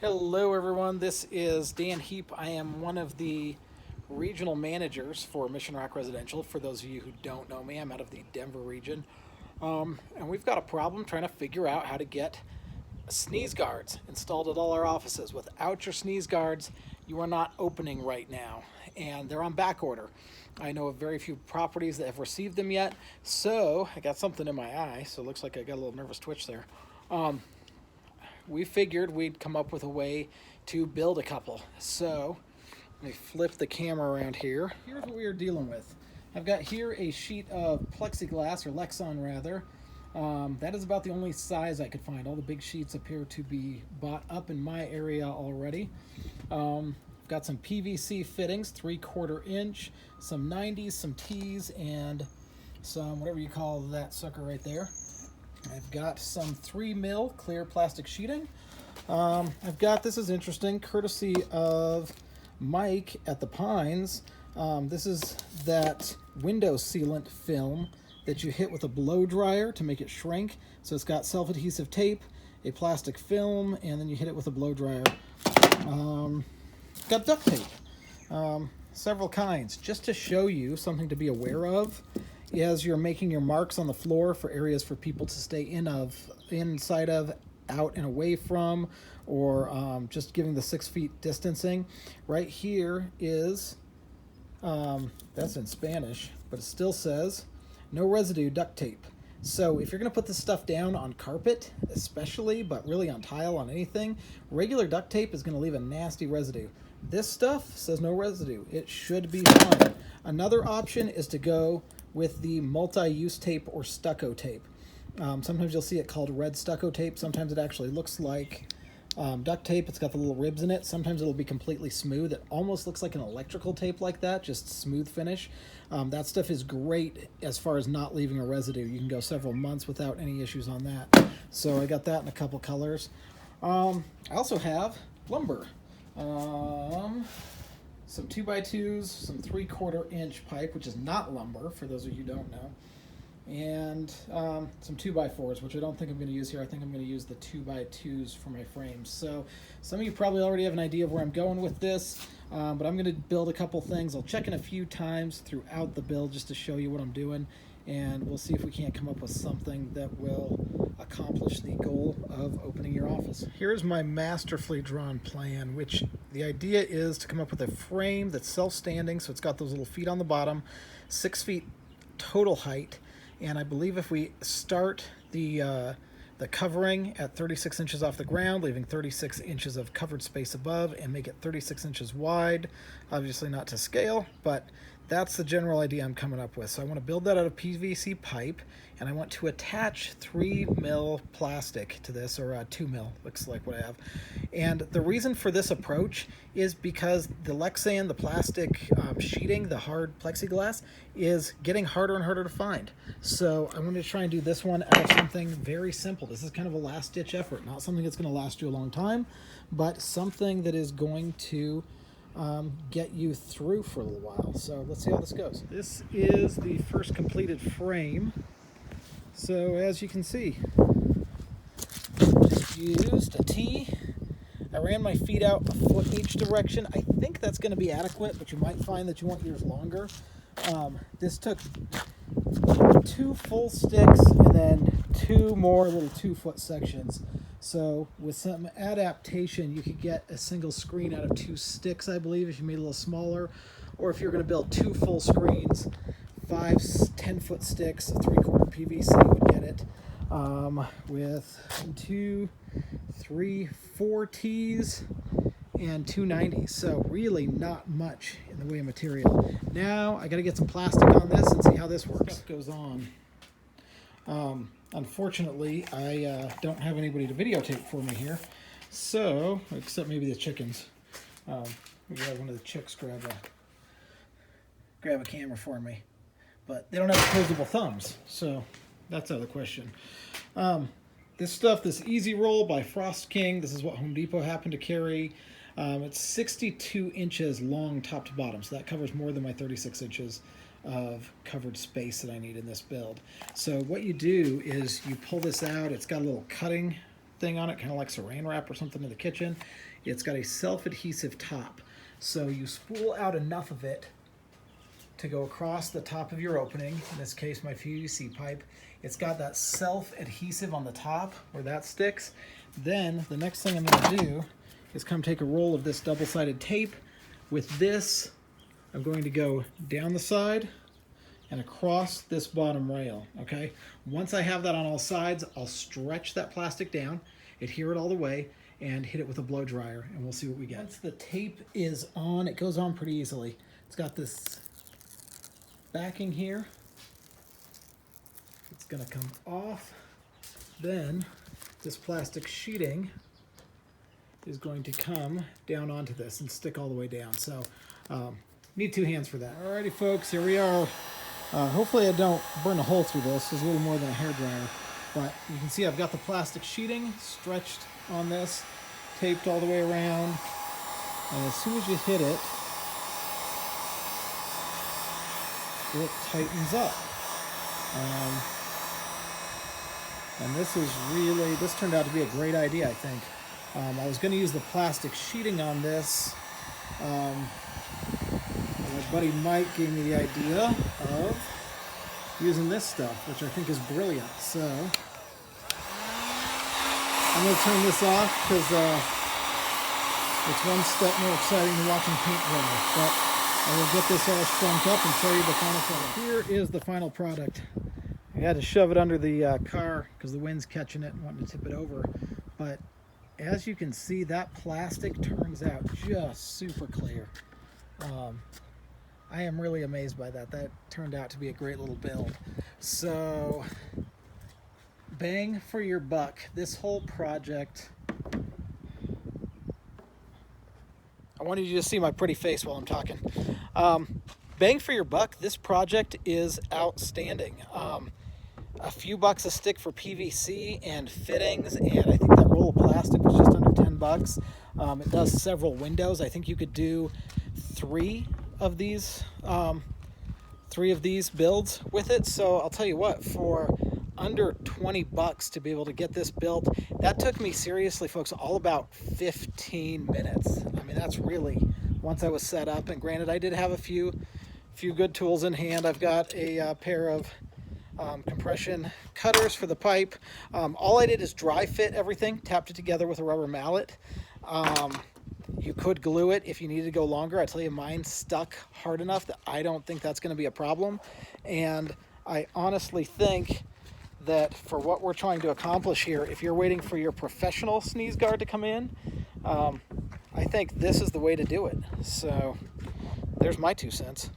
Hello, everyone. This is Dan Heap. I am one of the regional managers for Mission Rock Residential. For those of you who don't know me, I'm out of the Denver region. And we've got a problem trying to figure out how to get sneeze guards installed at all our offices. Without your sneeze guards, you are not opening right now, and they're on back order. I know of very few properties that have received them yet, so I got something in my eye, so it looks like I got a little nervous twitch there. We figured we'd come up with a way to build a couple. So let me flip the camera around here. Here's what we are dealing with. I've got here a sheet of plexiglass, or Lexan rather. That is about the only size I could find. All the big sheets appear to be bought up in my area already. I've got some PVC fittings, 3/4 inch, some 90s, some T's, and some whatever you call that sucker right there. I've got some 3 mil clear plastic sheeting. I've got, this is interesting, courtesy of Mike at the Pines. This is that window sealant film that you hit with a blow dryer to make it shrink. So it's got self-adhesive tape, a plastic film, and then you hit it with a blow dryer. Got duct tape, several kinds, just to show you something to be aware of as you're making your marks on the floor for areas for people to stay inside of, out and away from, or just giving the 6 feet distancing. Right here is, that's in Spanish, but it still says, no residue duct tape. So if you're going to put this stuff down on carpet, especially, but really on tile, on anything, regular duct tape is going to leave a nasty residue. This stuff says no residue. It should be fine. Another option is to go with the multi-use tape or stucco tape. Sometimes you'll see it called red stucco tape. Sometimes it actually looks like duct tape. It's got the little ribs in it. Sometimes it'll be completely smooth. It almost looks like an electrical tape like that, just smooth finish. That stuff is great as far as not leaving a residue. You can go several months without any issues on that. So I got that in a couple colors. I also have lumber. Some 2x2s, some 3/4 inch pipe, which is not lumber, for those of you who don't know, and some 2x4s, which I don't think I'm going to use here. I think I'm going to use the 2x2s for my frames. So some of you probably already have an idea of where I'm going with this, but I'm going to build a couple things. I'll check in a few times throughout the build just to show you what I'm doing, and we'll see if we can't come up with something that will accomplish the goal of opening your office. Here's my masterfully drawn plan, which the idea is to come up with a frame that's self-standing, so it's got those little feet on the bottom, 6 feet total height, and I believe if we start the covering at 36 inches off the ground, leaving 36 inches of covered space above, and make it 36 inches wide, obviously not to scale, but that's the general idea I'm coming up with. So I want to build that out of PVC pipe, and I want to attach 3 mil plastic to this, or 2 mil, looks like what I have. And the reason for this approach is because the Lexan, the plastic sheeting, the hard plexiglass, is getting harder and harder to find. So I want to try and do this one out of something very simple. This is kind of a last-ditch effort, not something that's going to last you a long time, but something that is going to get you through for a little while. So let's see how this goes. This is the first completed frame. So as you can see, just used a T. I ran my feet out a foot each direction. I think that's going to be adequate, but you might find that you want yours longer. This took 2 full sticks and then 2 more little 2-foot sections. So with some adaptation, you could get a single screen out of 2 sticks, I believe, if you made it a little smaller. Or if you're going to build 2 full screens, 5 10-foot sticks, a 3/4 PVC would get it. With 2, 3, 4 T's and 2 90s. So really not much in the way of material. Now I got to get some plastic on this and see how this works. Stuff goes on. Unfortunately, I don't have anybody to videotape for me here. So, except maybe the chickens. Maybe have one of the chicks grab a camera for me. But they don't have opposable thumbs, so that's out of the question. This stuff, this Easy Roll by Frost King, this is what Home Depot happened to carry. It's 62 inches long top to bottom, so that covers more than my 36 inches of covered space that I need in this build. So what you do is you pull this out. It's got a little cutting thing on it, kind of like saran wrap or something in the kitchen. It's got a self-adhesive top. So you spool out enough of it to go across the top of your opening, in this case my PVC pipe. It's got that self-adhesive on the top where that sticks. Then the next thing I'm going to do is come take a roll of this double-sided tape. With this, I'm going to go down the side and across this bottom rail, okay? Once I have that on all sides, I'll stretch that plastic down, adhere it all the way, and hit it with a blow dryer, and we'll see what we get. Once the tape is on, it goes on pretty easily. It's got this backing here. It's gonna come off. Then this plastic sheeting is going to come down onto this and stick all the way down. So need 2 hands for that. Alrighty folks, here we are. Hopefully I don't burn a hole through this. It's a little more than a hairdryer. But you can see I've got the plastic sheeting stretched on this, taped all the way around. And as soon as you hit it, it tightens up. And this turned out to be a great idea, I think. I was going to use the plastic sheeting on this. My buddy Mike gave me the idea of using this stuff, which I think is brilliant. So I'm going to turn this off because it's one step more exciting than watching paint dry. But I will get this all shrunk up and show you the final product. Here is the final product. I had to shove it under the car because the wind's catching it and wanting to tip it over. But as you can see, that plastic turns out just super clear. I am really amazed by that. That turned out to be a great little build. So, bang for your buck. This whole project, I wanted you to see my pretty face while I'm talking. Bang for your buck, this project is outstanding. A few bucks a stick for PVC and fittings, and I think that roll of plastic was just under 10 bucks. It does several windows. I think you could do 3 of these builds with it. So I'll tell you what, for under 20 bucks to be able to get this built, that took me, seriously folks, all about 15 minutes. I mean, that's really, once I was set up, and granted I did have a few good tools in hand. I've got a pair of compression cutters for the pipe. All I did is dry fit everything, tapped it together with a rubber mallet. You could glue it if you needed to go longer. I tell you, mine stuck hard enough that I don't think that's going to be a problem. And I honestly think that for what we're trying to accomplish here, if you're waiting for your professional sneeze guard to come in, I think this is the way to do it. So there's my 2 cents.